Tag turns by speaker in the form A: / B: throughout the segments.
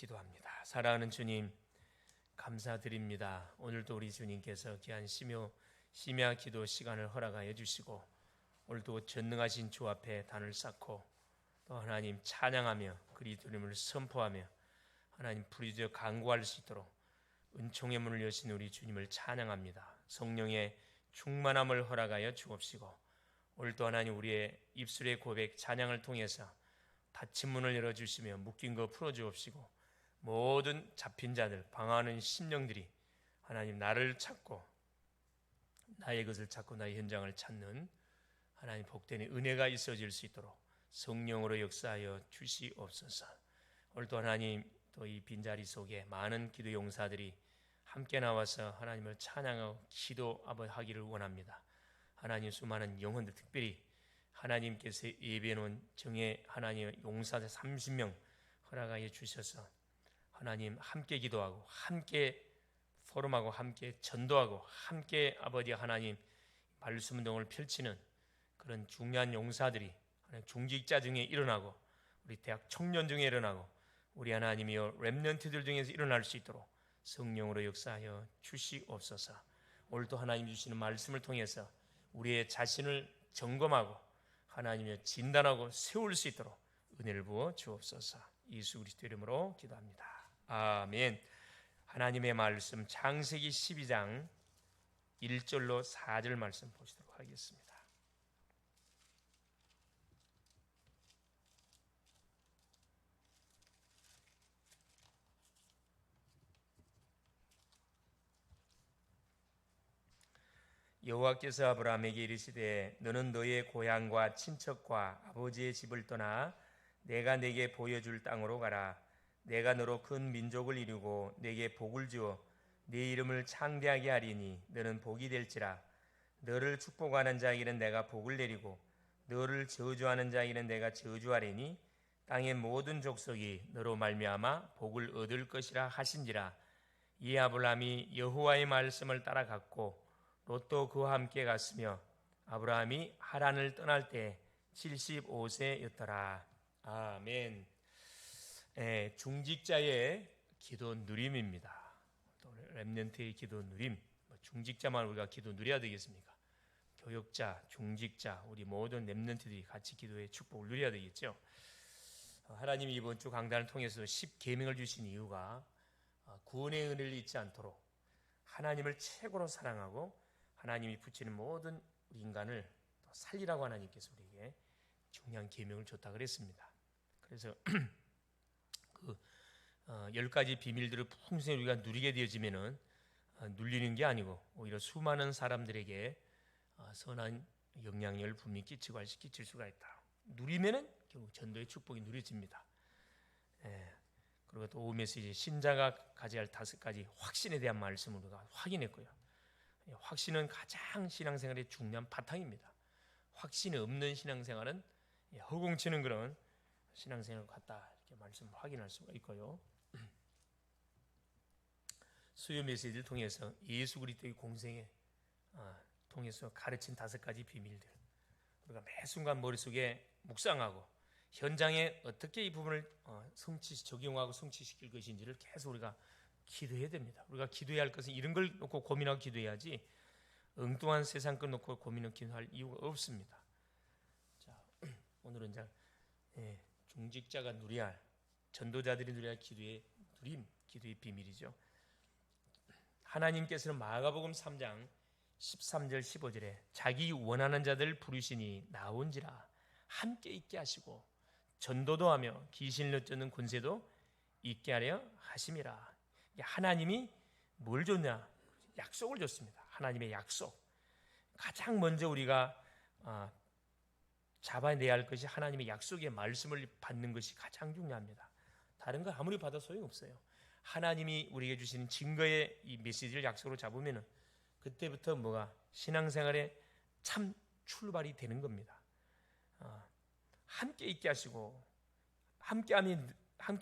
A: 기도합니다. 사랑하는 주님, 감사드립니다. 오늘도 우리 주님께서 귀한 심야 기도 시간을 허락하여 주시고, 오늘도 전능하신 주 앞에 단을 쌓고 또 하나님 찬양하며 그리스도님을 선포하며 하나님 부르짖어 간구할 수 있도록 은총의 문을 여신 우리 주님을 찬양합니다. 성령의 충만함을 허락하여 주옵시고, 오늘도 하나님 우리의 입술의 고백 찬양을 통해서 닫힌 문을 열어주시며 묶인 거 풀어주옵시고, 모든 잡힌 자들 방황하는 심령들이 하나님 나를 찾고 나의 것을 찾고 나의 현장을 찾는 하나님 복된 은혜가 있어질 수 있도록 성령으로 역사하여 주시옵소서. 오늘도 하나님 또 이 빈자리 속에 많은 기도 용사들이 함께 나와서 하나님을 찬양하고 기도하기를 원합니다. 하나님 수많은 영혼들, 특별히 하나님께서 예비해 놓은 정예 하나님의 용사들 30명 허락하여 주셔서 하나님 함께 기도하고 함께 포럼하고 함께 전도하고 함께 아버지 하나님 말씀 운동을 펼치는 그런 중요한 용사들이 중직자 중에 일어나고 우리 대학 청년 중에 일어나고 우리 하나님이여 렘넌트들 중에서 일어날 수 있도록 성령으로 역사하여 주시옵소서. 오늘도 하나님 주시는 말씀을 통해서 우리의 자신을 점검하고 하나님의 진단하고 세울 수 있도록 은혜를 부어 주옵소서. 예수 그리스도 이름으로 기도합니다. 아멘. 하나님의 말씀 창세기 12장 1절로 4절 말씀 보시도록 하겠습니다. 여호와께서 아브라함에게 이르시되 너는 너의 고향과 친척과 아버지의 집을 떠나 내가 내게 보여줄 땅으로 가라. 내가 너로 큰 민족을 이루고 내게 복을 주어 네 이름을 창대하게 하리니 너는 복이 될지라. 너를 축복하는 자에게는 내가 복을 내리고 너를 저주하는 자에게는 내가 저주하리니 땅의 모든 족속이 너로 말미암아 복을 얻을 것이라 하신지라. 이 아브라함이 여호와의 말씀을 따라갔고 롯도 그와 함께 갔으며 아브라함이 하란을 떠날 때 75세였더라. 아멘. 중직자의 기도 누림입니다. 또 렘넌트의 기도 누림. 중직자만 우리가 기도 누려야 되겠습니까? 교역자, 중직자, 우리 모든 렘넌트들이 같이 기도의 축복을 누려야 되겠죠. 하나님이 이번 주 강단을 통해서 10계명을 주신 이유가 구원의 은혜를 잊지 않도록 하나님을 최고로 사랑하고 하나님이 붙이는 모든 우리 인간을 살리라고 하나님께서 우리에게 중요한 계명을 줬다 그랬습니다. 그래서 그 10가지 비밀들을 풍성히 우리가 누리게 되어지면은 눌리는 게 아니고 오히려 수많은 사람들에게 선한 영향력을 분명히 끼치고 끼칠 수가 있다. 누리면은 결국 전도의 축복이 누려집니다. 그리고 또 오후 메시지 신자가 가져야 할 5가지 확신에 대한 말씀을 우리가 확인했고요. 확신은 가장 신앙생활의 중요한 바탕입니다. 확신이 없는 신앙생활은 허공치는 그런 신앙생활 같다, 이렇게 말씀을 확인할 수가 있고요. 수요 메시지를 통해서 예수 그리스도의 공생에 통해서 가르친 5가지 비밀들, 우리가 매 순간 머릿속에 묵상하고 현장에 어떻게 이 부분을 적용하고 성취시킬 것인지를 계속 우리가 기도해야 됩니다. 우리가 기도해야 할 것은 이런 걸 놓고 고민하고 기도해야지 엉뚱한 세상 걸 놓고 고민하고 기도할 이유가 없습니다. 자, 오늘은 이제 중직자가 누려야 할, 전도자들이 누려야 할 기도의 누림, 기도의 비밀이죠. 하나님께서는 마가복음 3장 13절 15절에 자기 원하는 자들 부르시니 나온지라 함께 있게 하시고 전도도 하며 귀신을 쫓는 권세도 있게 하려 하심이라. 하나님이 뭘 줬냐? 약속을 줬습니다. 하나님의 약속. 가장 먼저 우리가 잡아내야 할 것이 하나님의 약속의 말씀을 받는 것이 가장 중요합니다. 다른 거 아무리 받아 소용없어요. 하나님이 우리에게 주시는 증거의 이 메시지를 약속으로 잡으면 그때부터 뭐가 신앙생활의 참 출발이 되는 겁니다. 함께 있게 하시고, 함께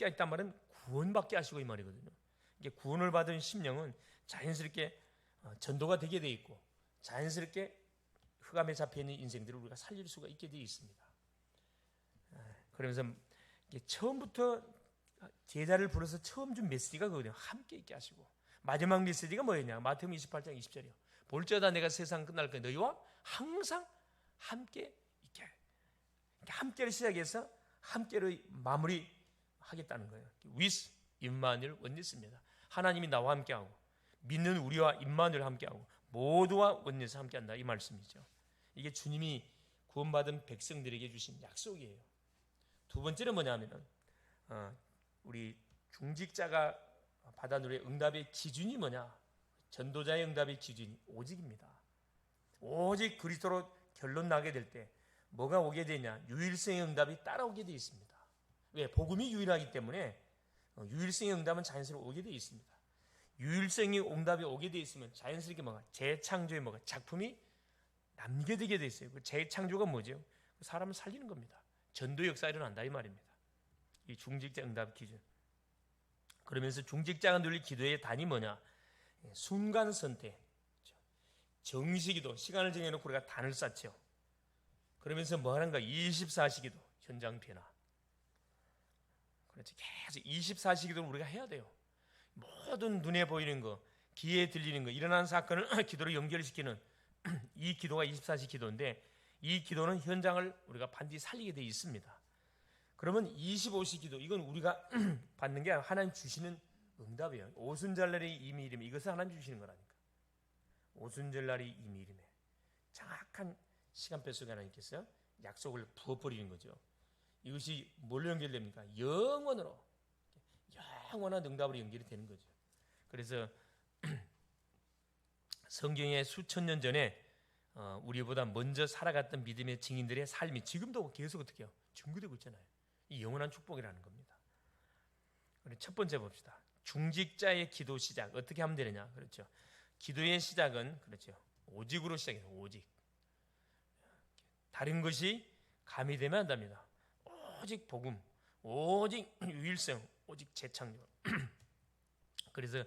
A: 있단 말은 구원받게 하시고 이 말이거든요. 이게 구원을 받은 심령은 자연스럽게 전도가 되게 돼 있고 자연스럽게 흑암에 잡혀있는 인생들을 우리가 살릴 수가 있게 되어 있습니다. 그러면서 이게 처음부터 제자를 불러서 처음 준 메시지가 그거예요. 함께 있게 하시고 마지막 메시지가 뭐였냐? 마태복음 28장 20절이요. 볼지어다 내가 세상 끝날 때 너희와 항상 함께 있게. 함께를 시작해서 함께로 마무리하겠다는 거예요. with 임마누엘 원리스입니다. 하나님이 나와 함께하고 믿는 우리와 임마누엘 함께하고 모두와 원리스 함께한다 이 말씀이죠. 이게 주님이 구원받은 백성들에게 주신 약속이에요. 두 번째는 뭐냐면은 우리 중직자가 받아 누릴 응답의 기준이 뭐냐? 전도자의 응답의 기준이 오직입니다. 오직 그리스도로 결론 나게 될 때 뭐가 오게 되냐? 유일성의 응답이 따라오게 되어 있습니다. 왜? 복음이 유일하기 때문에 유일성의 응답은 자연스럽게 오게 되어 있습니다. 유일성의 응답이 오게 되어 있으면 자연스럽게 뭐가 재창조의 뭐가 작품이 남겨지게 되어 있어요. 그 재창조가 뭐죠? 사람을 살리는 겁니다. 전도 역사가 일어난다 이 말입니다. 이 중직자 응답 기준. 그러면서 중직자가 누릴 기도의 단위 뭐냐? 순간 선택, 정시기도, 시간을 정해놓고 우리가 단을 쌓죠. 그러면서 뭐 하는가? 24시기도, 현장 변화. 그렇지. 계속 24시기도를 우리가 해야 돼요. 모든 눈에 보이는 거, 귀에 들리는 거, 일어난 사건을 기도로 연결시키는 이 기도가 24시 기도인데 이 기도는 현장을 우리가 반드시 살리게 되어 있습니다. 그러면 25시 기도, 이건 우리가 받는 게 아니라 하나님 주시는 응답이에요. 오순절날이 이미 이름에 이것을 하나님 주시는 거라니까. 오순절날이 이미 이름에 정확한 시간표 속에 하나님께서 약속을 부어버리는 거죠. 이것이 뭘로 연결됩니까? 영원으로, 영원한 응답으로 연결이 되는 거죠. 그래서 성경에 수천 년 전에 우리보다 먼저 살아갔던 믿음의 증인들의 삶이 지금도 계속 어떻게 해요? 증거되고 있잖아요. 이 영원한 축복이라는 겁니다. 첫 번째 봅시다. 중직자의 기도 시작 어떻게 하면 되느냐? 그렇죠. 기도의 시작은 그렇죠. 오직으로 시작해요. 오직. 다른 것이 가미되면 안 됩니다. 오직 복음, 오직 유일성, 오직 재창조. 그래서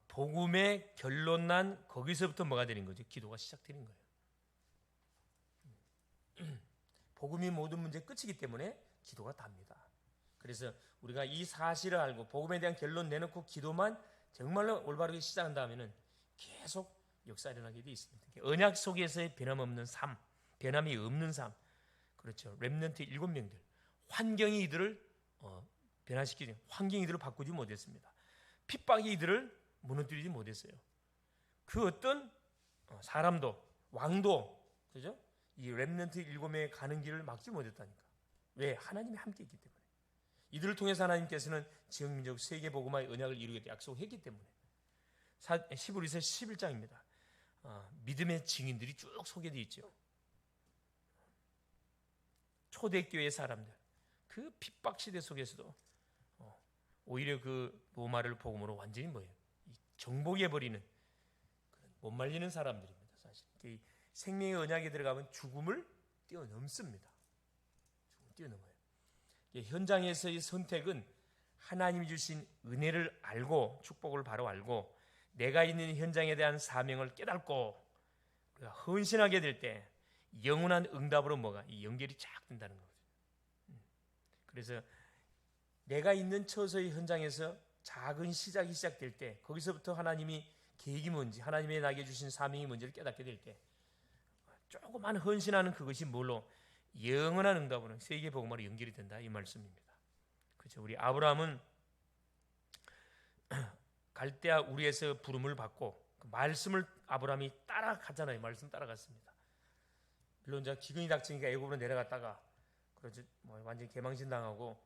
A: 복음의 결론 난 거기서부터 뭐가 되는 거죠? 기도가 시작되는 거예요. 복음이 모든 문제의 끝이기 때문에 기도가 답니다. 그래서 우리가 이 사실을 알고 복음에 대한 결론 내놓고 기도만 정말로 올바르게 시작한다면은 계속 역사 일어나게 되어 있습니다. 언약 속에서의 변함없는 삶, 변함이 없는 삶. 그렇죠. 렘넌트 7명들. 환경이 이들을 변화시키지, 환경이 이들을 바꾸지 못했습니다. 핍박이 이들을 무너뜨리지 못했어요. 그 어떤 사람도, 왕도, 그죠? 이 렘넌트 7명의 가는 길을 막지 못했다니까. 왜? 하나님이 함께 있기 때문에. 이들을 통해서 하나님께서는 지역민족 세계복음화의 언약을 이루겠다 약속했기 때문에. 히브리서 11장입니다. 믿음의 증인들이 쭉 소개되어 있죠. 초대교회 사람들, 그 핍박 시대 속에서도 오히려 그 로마를 복음으로 완전히 뭐예요? 정복해버리는 못 말리는 사람들입니다. 사실 생명의 언약에 들어가면 죽음을 뛰어넘습니다. 죽음을 뛰어넘어요. 현장에서의 선택은 하나님이 주신 은혜를 알고 축복을 바로 알고 내가 있는 현장에 대한 사명을 깨닫고 우리가 헌신하게 될 때 영원한 응답으로 뭐가 이 연결이 쫙 된다는 거죠. 그래서 내가 있는 처소의 현장에서 작은 시작이 시작될 때 거기서부터 하나님이 계획이 뭔지 하나님의 나에게 주신 사명이 뭔지를 깨닫게 될 때 조그만 헌신하는 그것이 뭘로 영원한 응답으로 세계복음화로 연결이 된다 이 말씀입니다. 그렇죠. 우리 아브라함은 갈대아 우리에서 부름을 받고 그 말씀을 아브라함이 따라가잖아요. 말씀 따라갔습니다. 물론 이제 기근이 닥치니까 애굽으로 내려갔다가 그렇죠. 완전히 개망신 당하고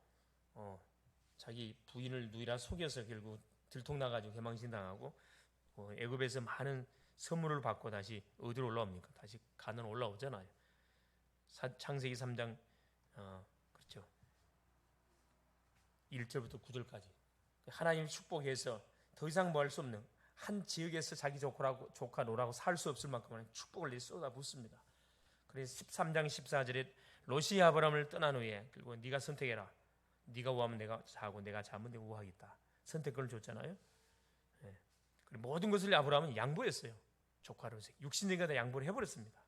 A: 자기 부인을 누이라 속여서 결국 들통나가지고 개망신 당하고 애굽에서 많은 선물을 받고 다시 어디로 올라옵니까? 다시 가나안 올라오잖아요. 창세기 3장 그렇죠. 1절부터 9절까지 하나님 축복해서 더 이상 뭐 할 수 없는 한 지역에서 자기 조카 노라고 살 수 없을 만큼의 축복을 쏟아붓습니다. 그래서 13장 14절에 롯이 아브라함을 떠난 후에 그리고 네가 선택해라. 네가 우하면 내가 자고 내가 자면 내가 우하겠다. 선택권을 줬잖아요. 네. 그리고 모든 것을 아브라함은 양보했어요. 조카로서 육신적인 다 양보를 해버렸습니다.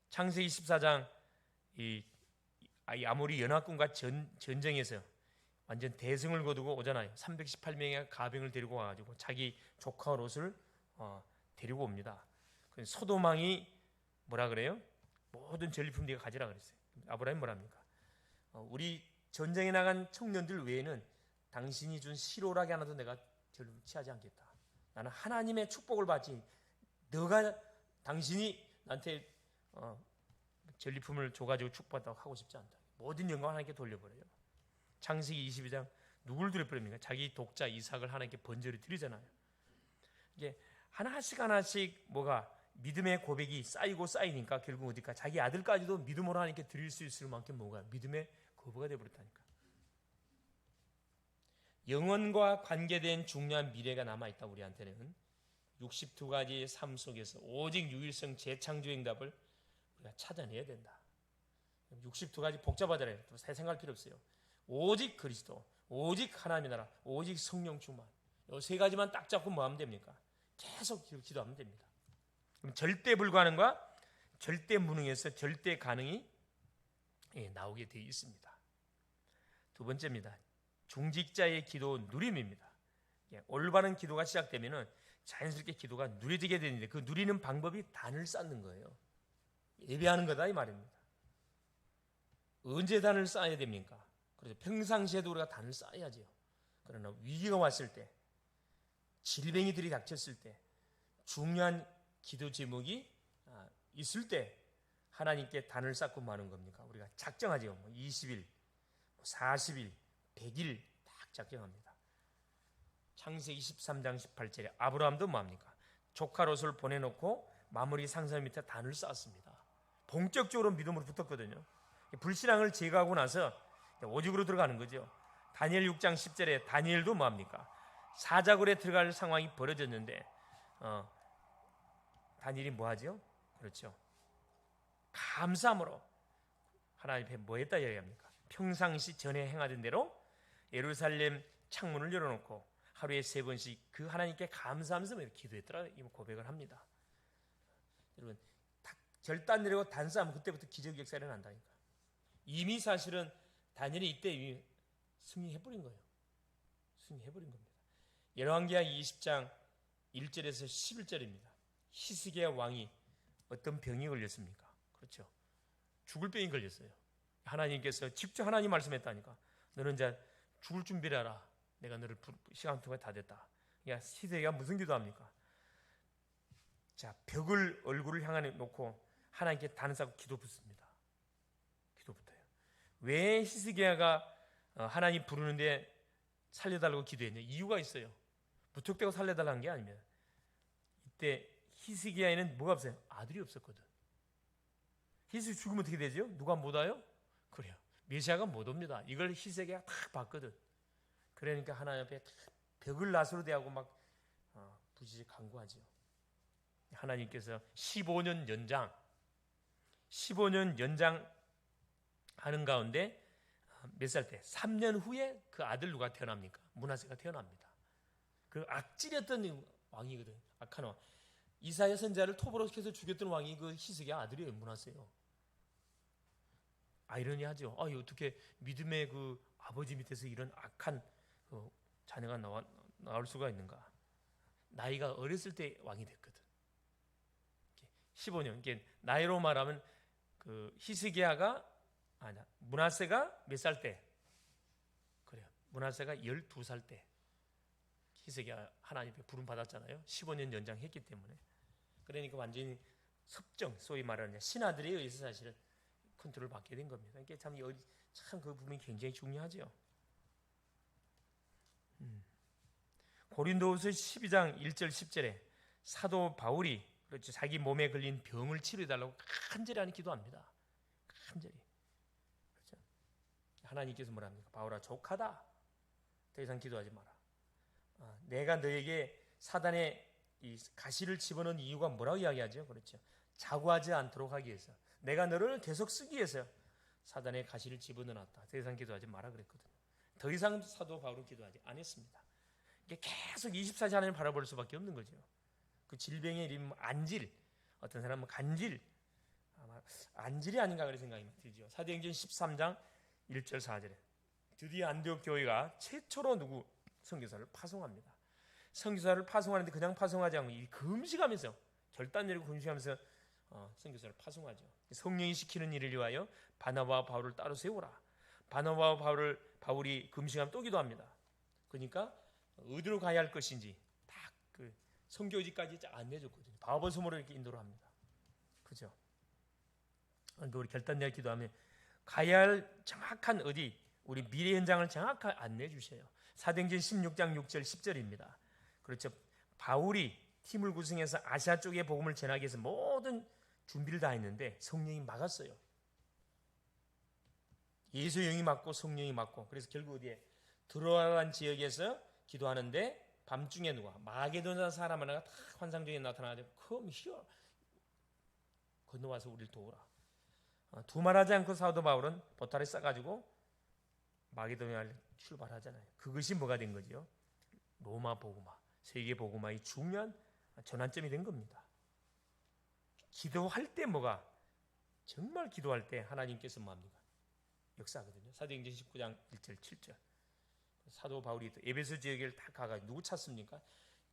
A: 창세기 14장 이 아모리 연합군과 전쟁에서 완전 대승을 거두고 오잖아요. 318명의 가병을 데리고 와가지고 자기 조카 롯을 데리고 옵니다. 소돔왕이 뭐라 그래요? 모든 전리품 네가 가지라 그랬어요. 아브라함이 뭐랍니까? 우리 전쟁에 나간 청년들 외에는 당신이 준 실오라기 하나도 내가 전리품 취하지 않겠다. 나는 하나님의 축복을 받지 당신이 나한테 전리품을 줘가지고 축복받다고 하고 싶지 않다. 모든 영광을 하나님께 돌려버려요. 창세기 22장 누구를 드려버립니까? 자기 독자 이삭을 하나님께 번제로 드리잖아요. 이게 하나씩 뭐가 믿음의 고백이 쌓이니까 결국 어디까 자기 아들까지도 믿음으로 하나님께 드릴 수 있을 만큼 뭐가 믿음의 거부가 되어버렸다니까. 영혼과 관계된 중요한 미래가 남아있다. 우리한테는 62가지의 삶 속에서 오직 유일성 재창조 응답을 우리가 찾아내야 된다. 62가지 복잡하잖아요. 새 생각할 필요 없어요. 오직 그리스도, 오직 하나님의 나라, 오직 성령 충만. 이 세 가지만 딱 잡고 뭐 하면 됩니까? 계속 기도하면 됩니다. 그럼 절대 불가능과 절대 무능에서 절대 가능이 나오게 되어 있습니다. 두 번째입니다. 중직자의 기도 누림입니다. 올바른 기도가 시작되면 자연스럽게 기도가 누려지게 되는데 그 누리는 방법이 단을 쌓는 거예요. 예배하는 거다 이 말입니다. 언제 단을 쌓아야 됩니까? 그래서 평상시에도 우리가 단을 쌓아야죠. 그러나 위기가 왔을 때, 질병이 들이닥쳤을 때, 중요한 기도 제목이 있을 때 하나님께 단을 쌓고 마는 겁니까? 우리가 작정하죠. 20일, 40일, 100일 딱 작정합니다. 창세기 23장 18절에 아브라함도 뭐합니까? 조카 롯을 보내놓고 마무리 상선 밑에 단을 쌓았습니다. 본격적으로 믿음으로 붙었거든요. 불신앙을 제거하고 나서 오직으로 들어가는 거죠. 다니엘 6장 10절에 다니엘도 뭐합니까? 사자굴에 들어갈 상황이 벌어졌는데 다니엘이 뭐하죠? 그렇죠. 감사함으로 하나님 앞에 뭐 했다 이야기합니까? 평상시 전에 행하던 대로 예루살렘 창문을 열어놓고 하루에 3번씩 그 하나님께 감사하면서 기도했더라 이 고백을 합니다. 여러분 절단 내리고 단싸면 그때부터 기적 역사가 일어난다니까. 이미 사실은 다니엘이 이때 이미 승리해버린 거예요. 승리해버린 겁니다. 열왕기하 20장 1절에서 11절입니다. 히스기야 왕이 어떤 병이 걸렸습니까? 그렇죠. 죽을 병이 걸렸어요. 하나님께서 직접 하나님 말씀했다니까. 너는 이제 죽을 준비를 하라. 내가 너를 시간 동안 다 됐다. 야, 히스기야가 무슨 기도합니까? 자, 벽을 얼굴을 향해 놓고 하나님께 단을 쌓고 기도 붙습니다. 기도 붙어요. 왜 히스기야가 하나님 부르는데 살려달라고 기도했냐? 이유가 있어요. 무턱대고 살려달라는 게 아니면 이때 히스기야에는 뭐가 없어요? 아들이 없었거든. 히스기야 죽으면 어떻게 되죠? 누가 못 와요? 그래요. 메시아가 못 옵니다. 이걸 히스기야가 딱 봤거든. 그러니까 하나님 앞에 벽을 낫으로 대하고 막 부지지 간구하죠. 하나님께서 15년 연장 하는 가운데 몇 살 때? 3년 후에 그 아들 누가 태어납니까? 므낫세가 태어납니다. 그 악질이었던 왕이거든. 악한 왕. 이사야 선지자를 톱으로 해서 죽였던 왕이 그 히스기야 아들이에요. 므낫세요. 아이러니하죠. 어떻게 믿음의 그 아버지 밑에서 이런 악한 그 자녀가 나올 수가 있는가? 나이가 어렸을 때 왕이 됐거든. 15년. 이게 나이로 말하면 그 히스기야가 므낫세가 몇 살 때? 그래요. 므낫세가 12살 때 히스기야 하나님께 부름 받았잖아요. 15년 연장했기 때문에. 그러니까 완전히 섭정, 소위 말하는 신하들에 의해서 사실은 컨트롤을 받게 된 겁니다. 이게 참 그 부분이 굉장히 중요하죠. 고린도후서 12장 1절 10절에 사도 바울이 그렇죠. 자기 몸에 걸린 병을 치료해달라고 간절히 하는 기도합니다. 간절히. 그렇죠. 하나님께서 뭐라 합니까? 바울아 족하다. 더 이상 기도하지 마라. 내가 너에게 사단의 이 가시를 집어넣은 이유가 뭐라고 이야기하죠? 그렇죠. 자고하지 않도록 하기 위해서. 내가 너를 계속 쓰기 위해서 사단의 가시를 집어넣었다. 더 이상 기도하지 마라 그랬거든요. 더 이상 사도 바울은 기도하지 않았습니다. 이게 계속 24시간 하나님을 바라볼 수밖에 없는 거죠. 그 질병의 이름 안질, 어떤 사람은 간질, 아마 안질이 아닌가 그런 생각이 들죠. 사도행전 13장 1절 4절에 드디어 안디옥 교회가 최초로 선교사를 파송합니다. 선교사를 파송하는데 그냥 파송하지 않고 이 금식하면서 결단 내리고 금식하면서 선교사를 파송하죠. 성령이 시키는 일을 위하여 바나바와 바울을 따로 세우라. 바나바와 바울이 금식하면 또 기도합니다. 그러니까 어디로 가야 할 것인지 딱 그 선교지까지 안 내줬거든요. 바보섬으로 이렇게 인도를 합니다. 그죠? 그러니까 우리 결단 내려 기도하면 가야 할 정확한 어디 우리 미래 현장을 정확하게 안내해 주셔요. 사도행전 16장 6절 10절입니다. 그렇죠. 바울이 팀을 구성해서 아시아 쪽에 복음을 전하기 위해서 모든 준비를 다 했는데 성령이 막았어요. 예수 영이 막고 성령이 막고 그래서 결국 어디에 들어간 지역에서 기도하는데 밤중에 누가 마게도냐 사람 하나가 다 환상 중에 나타나가지고 Come here 건너와서 우리를 도우라. 두말하지 않고 사도 바울은 보따리 싸가지고 마게도냐를 출발하잖아요. 그것이 뭐가 된 거죠? 로마 복음화, 세계 복음화의 중요한 전환점이 된 겁니다. 기도할 때 뭐가 정말 기도할 때 하나님께서 뭐합니까? 역사하거든요. 사도행전 19장 1절 7절 사도 바울이 에베소 지역을 다 가가 누구 찾습니까?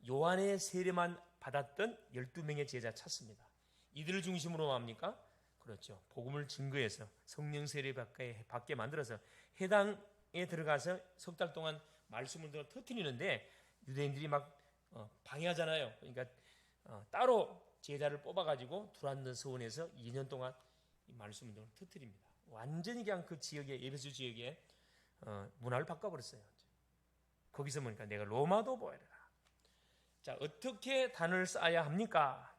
A: 요한의 세례만 받았던 12명의 제자 찾습니다. 이들을 중심으로 뭡니까? 그렇죠. 복음을 증거해서 성령 세례 받게 만들어서 해당에 들어가서 석 달 동안 말씀을 터뜨리는데 유대인들이 막 방해하잖아요. 그러니까 따로 제자를 뽑아가지고 두란노 서원에서 2년 동안 이 말씀을 터뜨립니다. 완전히 그냥 그 지역의 에베소 지역의 문화를 바꿔버렸어요. 거기서 보니까 내가 로마도 보이라. 자, 어떻게 단을 쌓아야 합니까?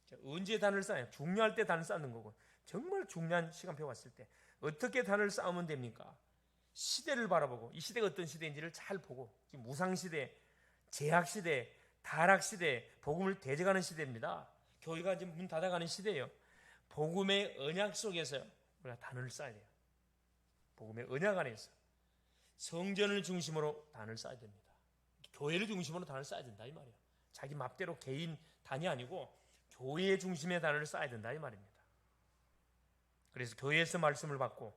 A: 자, 언제 단을 쌓아야? 중요할 때 단을 쌓는 거고 정말 중요한 시간표 왔을 때 어떻게 단을 쌓으면 됩니까? 시대를 바라보고 이 시대가 어떤 시대인지를 잘 보고 지금 무상시대, 제약시대, 타락시대, 복음을 대적하는 시대입니다. 교회가 지금 문 닫아가는 시대예요. 복음의 언약 속에서 우리가 단을 쌓아야 돼요. 복음의 언약 안에서 성전을 중심으로 단을 쌓아야 됩니다. 교회를 중심으로 단을 쌓아야 된다 이 말이에요. 자기 맘대로 개인 단이 아니고 교회 중심의 단을 쌓아야 된다 이 말입니다. 그래서 교회에서 말씀을 받고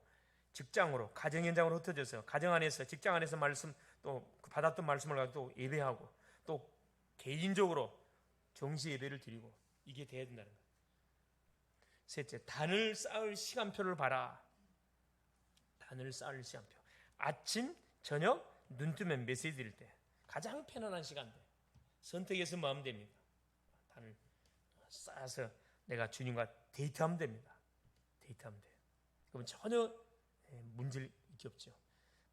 A: 직장으로 가정 현장으로 흩어져서 가정 안에서 직장 안에서 말씀 또 받았던 말씀을 가지고 또 예배하고 또 개인적으로 정시 예배를 드리고 이게 돼야 된다는 거예요. 셋째, 단을 쌓을 시간표를 봐라. 단을 쌓을 시간표. 아침, 저녁, 눈 뜨면 메시지 드릴 때 가장 편안한 시간대. 선택해서 뭐 하면 됩니까? 단을 쌓아서 내가 주님과 데이트하면 됩니다. 데이트하면 돼요. 그러면 전혀 문제일 게 없죠.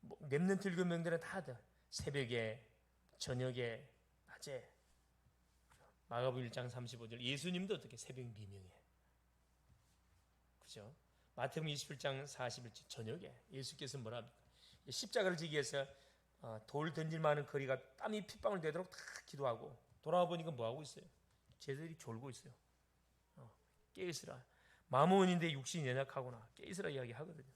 A: 뭐 렘넌트 일교명들은 다들 새벽에, 저녁에, 낮에. 마가복음 1장 35절 예수님도 어떻게 새벽 미명에. 그죠? 마태복음 27장 41절 저녁에 예수께서 뭐라 합니까? 십자가를 지기 위해서 돌 던질 만한 거리가 땀이 핏방울 되도록 다 기도하고 돌아와 보니까 뭐하고 있어요? 쟤들이 졸고 있어요. 깨있으라. 마모원인데 육신이 연약하구나. 깨있으라 이야기하거든요.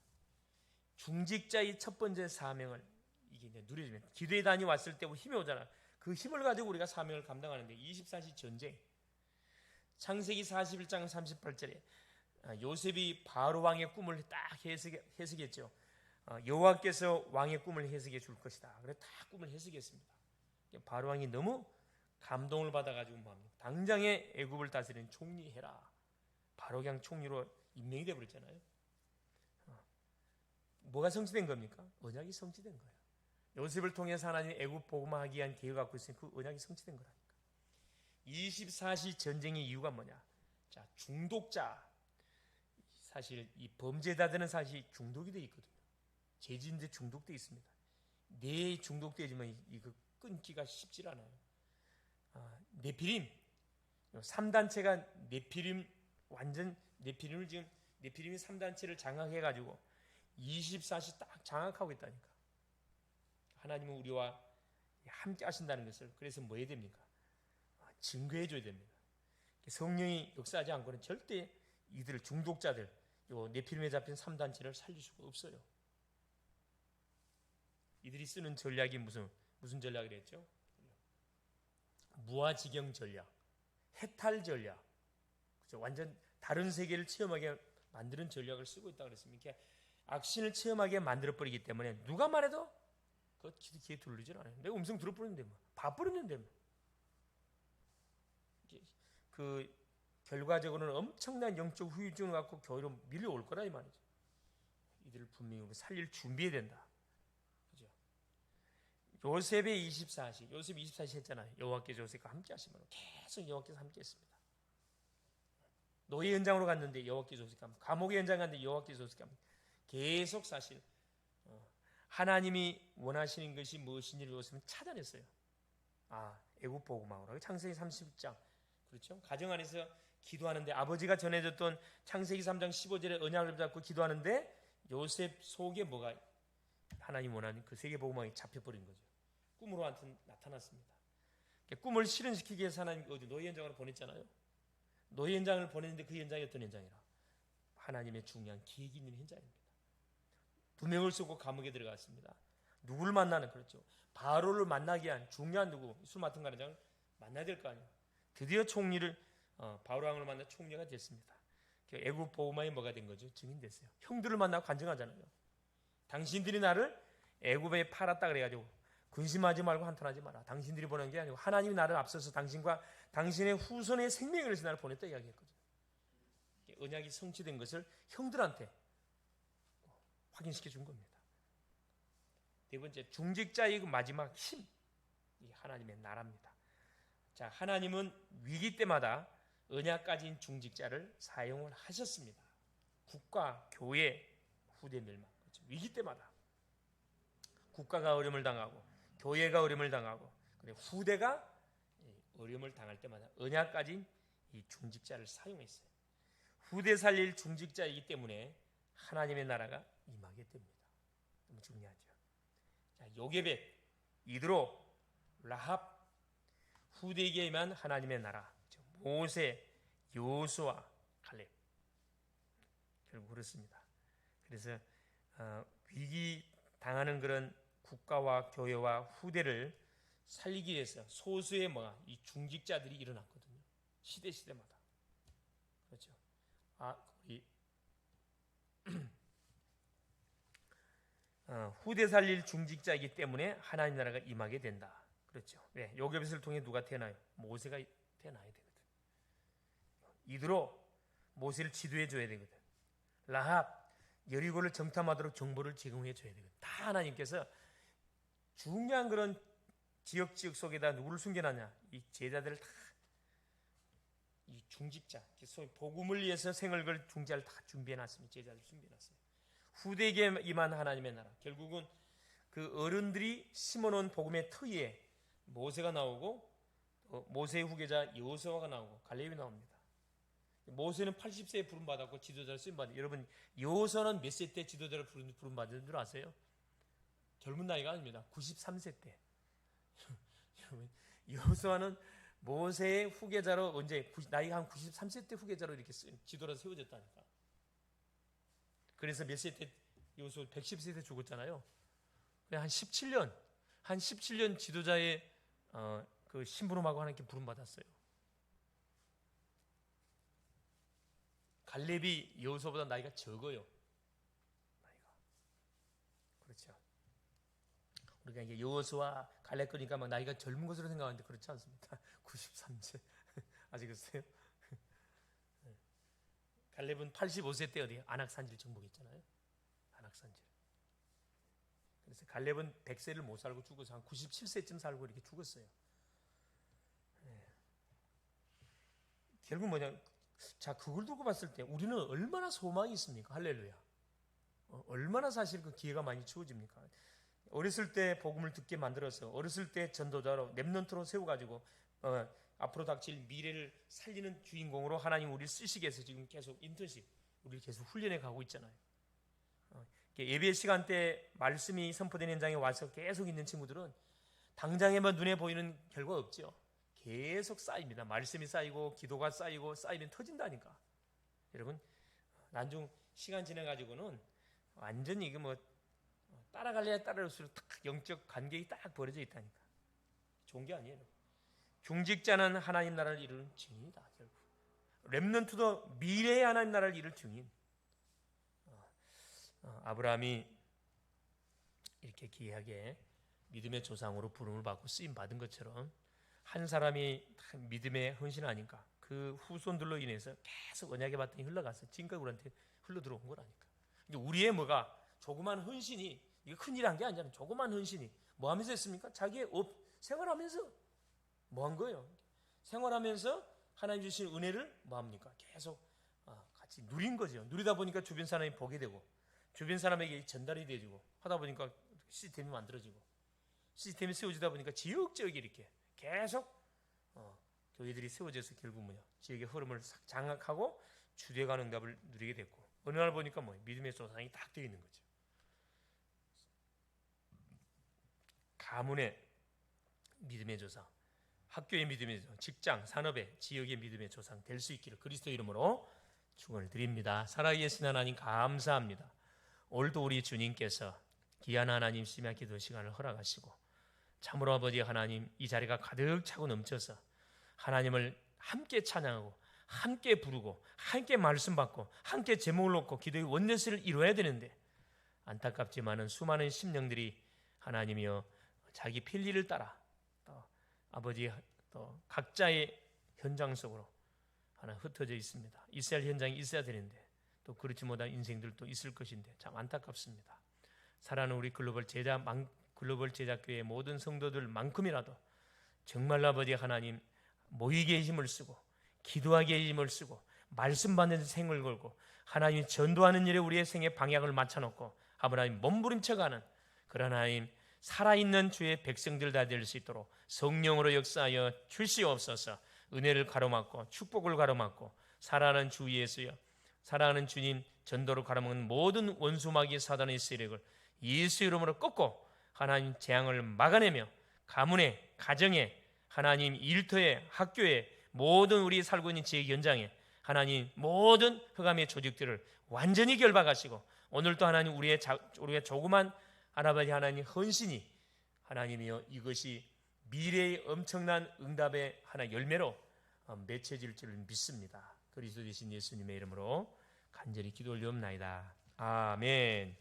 A: 중직자의 첫 번째 사명을 이게 이제 누려지면 기도의 단이 왔을 때 힘이 오잖아. 그 힘을 가지고 우리가 사명을 감당하는데 24시 전쟁. 창세기 41장 38절에 요셉이 바로 왕의 꿈을 딱 해석했죠. 여호와께서 왕의 꿈을 해석해 줄 것이다. 그래서 다 꿈을 해석했습니다. 바로 왕이 너무 감동을 받아가지고 뭐합니까? 당장에 애굽을 다스리는 총리 해라. 바로 그냥 총리로 임명이 되어버렸잖아요. 뭐가 성취된 겁니까? 언약이 성취된 거예요. 요셉을 통해서 하나님이 애굽 복음화하기 위한 계획을 갖고 있으니 그 언약이 성취된 거라니까. 24시 전쟁의 이유가 뭐냐? 자, 중독자. 사실 이 범죄자들은 사실 중독이 되어 있거든요. 죄진데 중독되어 있습니다. 뇌에 중독되지만 이거 끊기가 쉽지 않아요. 네피림 3단체가 네피림 완전 네피림을 지금 네피림이 3단체를 장악해가지고 24시 딱 장악하고 있다니까. 하나님은 우리와 함께 하신다는 것을 그래서 뭐 해야 됩니까? 증거해 줘야 됩니다. 성령이 역사하지 않고는 절대 이들 중독자들 요 네피림에 잡힌 3단체를 살릴 수가 없어요. 이들이 쓰는 전략이 무슨 전략을 했죠? 무아지경 전략, 해탈 전략, 그렇죠? 완전 다른 세계를 체험하게 만드는 전략을 쓰고 있다 그랬습니다. 악신을 체험하게 만들어버리기 때문에 누가 말해도 그 귀에 들리질 않아요. 내가 음성 들어버렸는데 뭐, 봐버렸는데 뭐. 그 결과적으로는 엄청난 영적 후유증을 갖고 교회로 밀려올 거라 이 말이죠. 이들을 분명히 우리 살릴 준비해야 된다. 그죠? 요셉의 24시, 요셉 24시 했잖아요. 여호와께서 요셉과 함께 하시면 계속 여호와께서 함께 했습니다. 노예 현장으로 갔는데 여호와께서 요셉과 함께, 감옥의 현장 갔는데 여호와께서 요셉과 함께, 계속 사실 하나님이 원하시는 것이 무엇인지를 요셉은 찾아냈어요. 애굽 복음하고 창세기 30장, 그렇죠? 가정 안에서 기도하는데 아버지가 전해줬던 창세기 3장 15절에 언약을 잡고 기도하는데 요셉 속에 뭐가 하나님 원하는 그 세계 복음이 잡혀버린 거죠. 꿈으로 나타났습니다. 꿈을 실현시키기 위해서 하나님 어디 노예 현장으로 보냈잖아요. 노예 현장을 보냈는데 그 현장이 어떤 현장이라? 하나님의 중요한 계획이 있는 현장입니다. 두명을 쓰고 감옥에 들어갔습니다. 누구를 만나는, 그렇죠? 바로를 만나게 한 중요한 누구, 술 맡은 가장을 만나야 될 거 아니에요. 드디어 총리를 바로 왕을 만나 총리가 됐습니다. 애굽 보호망이 뭐가 된 거죠? 증인됐어요. 형들을 만나고 간증하잖아요. 당신들이 나를 애굽에 팔았다 그래가지고 근심하지 말고 한탄하지 마라. 당신들이 보낸 게 아니고 하나님이 나를 앞서서 당신과 당신의 후손의 생명을 위해서 나를 보냈다 이야기했거든요. 언약이 성취된 것을 형들한테 확인시켜 준 겁니다. 네 번째, 중직자의 그 마지막 힘, 이 하나님의 나라입니다. 자, 하나님은 위기 때마다 언약 가진 중직자를 사용을 하셨습니다. 국가, 교회, 후대들만, 그렇죠? 위기 때마다 국가가 어려움을 당하고 교회가 어려움을 당하고 그리고 후대가 어려움을 당할 때마다 언약 가진 이 중직자를 사용했어요. 후대 살릴 중직자이기 때문에 하나님의 나라가 임하게 됩니다. 너무 중요하죠. 자, 요게벳, 이드로, 라합, 후대에게 임한 하나님의 나라, 모세, 여호수아, 갈렙. 결국 그렇습니다. 그래서 위기 당하는 그런 국가와 교회와 후대를 살리기 위해서 소수의 이 중직자들이 일어났거든요. 시대마다. 그렇죠. 우리 후대 살릴 중직자이기 때문에 하나님 나라가 임하게 된다. 그렇죠. 네, 요게벳을 통해 누가 태어나요? 모세가 태어나야 되거든. 이드로, 모세를 지도해 줘야 되거든. 라합, 여리고를 정탐하도록 정보를 제공해 줘야 되거든. 다 하나님께서 중요한 그런 지역 속에다 누구를 숨겨놨냐? 이 제자들을 다, 이 중직자, 소위 복음을 위해서 생을 걸 중자를 다 준비해놨습니다. 제자들 준비해놨어요. 후대에게 임한 하나님의 나라. 결국은 그 어른들이 심어놓은 복음의 터위에 모세가 나오고 모세의 후계자 여호수아가 나오고 갈렙이 나옵니다. 모세는 80세에 부름받았고 지도자를 쓰임받았어요. 여러분, 여호수아는 몇 세 때 지도자를 부름받은 줄 아세요? 젊은 나이가 아닙니다. 93세 때. 여러분, 여호수아는 모세의 후계자로 언제 나이가 한 93세 때 후계자로 이렇게 지도로 세워졌다니까. 그래서 몇 세 때 여호수아 110세 때 죽었잖아요. 한 17년 지도자의 그 심부름하고 하나님께 부름받았어요. 갈렙이 여호수아보다 나이가 적어요. 나이가. 그렇죠. 우리가 이게 여호수아, 갈렙 거니까 막 나이가 젊은 것으로 생각하는데 그렇지 않습니다. 93세. 아시겠어요? 갈렙은 85세 때 어디 안악산지를 정복했잖아요. 안악산지를. 그래서 갈렙은 100세를 못 살고 죽어서 한 97세쯤 살고 이렇게 죽었어요. 결국 뭐냐? 자, 그걸 두고 봤을 때 우리는 얼마나 소망이 있습니까? 할렐루야. 얼마나 사실 그 기회가 많이 주어집니까? 어렸을 때 복음을 듣게 만들어서 어렸을 때 전도자로 렘넌트로 세워가지고 앞으로 닥칠 미래를 살리는 주인공으로 하나님 우리를 쓰시기 위해서 지금 계속 인턴십 우리를 계속 훈련해 가고 있잖아요. 예배 시간 때 말씀이 선포된 현장에 와서 계속 있는 친구들은 당장에만 눈에 보이는 결과 없죠. 계속 쌓입니다. 말씀이 쌓이고 기도가 쌓이면 터진다니까. 여러분, 나중 시간 지나가지고는 완전히 이게 따라갈래야 따라갈수록 딱 영적 간격이 딱 벌어져 있다니까. 좋은 게 아니에요. 중직자는 하나님 나라를 이루는 증인이다. 결국 렘넌트도 미래의 하나님 나라를 이룰 증인. 아브라함이 이렇게 귀하게 믿음의 조상으로 부름을 받고 쓰임 받은 것처럼 한 사람이 믿음의 헌신하니까 그 후손들로 인해서 계속 언약의 바탕이 흘러가서 지금까지 우리한테 흘러 들어온 거라니까. 근데 우리의 뭐가 조그만 헌신이 이게 큰일한 게 아니잖아요. 조그만 헌신이 뭐 하면서 했습니까? 자기의 생활하면서 뭐 한 거예요? 생활하면서 하나님 주신 은혜를 뭐 합니까? 계속 같이 누린 거죠. 누리다 보니까 주변 사람이 보게 되고 주변 사람에게 전달이 되어지고 하다 보니까 시스템이 만들어지고 시스템이 세워지다 보니까 지역적이 이렇게 계속 교회들이 세워져서 결국 뭐냐 지역의 흐름을 장악하고 주되가 응답을 누리게 됐고 어느 날 보니까 뭐 믿음의 조상이 딱 되어 있는 거죠. 가문의 믿음의 조상, 학교의 믿음의 조상, 직장, 산업의 지역의 믿음의 조상 될 수 있기를 그리스도 이름으로 축원을 드립니다. 살아계신 하나님 감사합니다. 오늘도 우리 주님께서 귀한 하나님 심야 기도 시간을 허락하시고 참으로 아버지 하나님 이 자리가 가득 차고 넘쳐서 하나님을 함께 찬양하고 함께 부르고 함께 말씀 받고 함께 제목을 놓고 기도의 원내스를 이루어야 되는데 안타깝지만은 수많은 심령들이 하나님이여 자기 필리를 따라 또 아버지 또 각자의 현장 속으로 하나 흩어져 있습니다. 있어야 할 현장이 있어야 되는데 또 그렇지 못한 인생들도 있을 것인데 참 안타깝습니다. 사랑하는 우리 글로벌 제자교회의 모든 성도들만큼이라도 정말 아버지 하나님 모이기에 힘을 쓰고 기도하기에 힘을 쓰고 말씀 받는 데 생을 걸고 하나님 전도하는 일에 우리의 생의 방향을 맞춰놓고 하나님 몸부림쳐가는 그런 하나님 살아있는 주의 백성들 다 될 수 있도록 성령으로 역사하여 주시옵소서. 은혜를 가로막고 축복을 가로막고 살아가는 주 예수여 살아가는 주님 전도를 가로막는 모든 원수마귀 사단의 세력을 예수 이름으로 꺾고 하나님 재앙을 막아내며 가문에 가정에 하나님 일터에 학교에 모든 우리 살고 있는 지역 현장에 하나님 모든 흑암의 조직들을 완전히 결박하시고 오늘도 하나님 우리의 조그만 아버지 하나님 헌신이 하나님이여 이것이 미래의 엄청난 응답의 하나 열매로 맺혀질 줄 믿습니다. 그리스도 되신 예수님의 이름으로 간절히 기도 올리옵나이다. 아멘.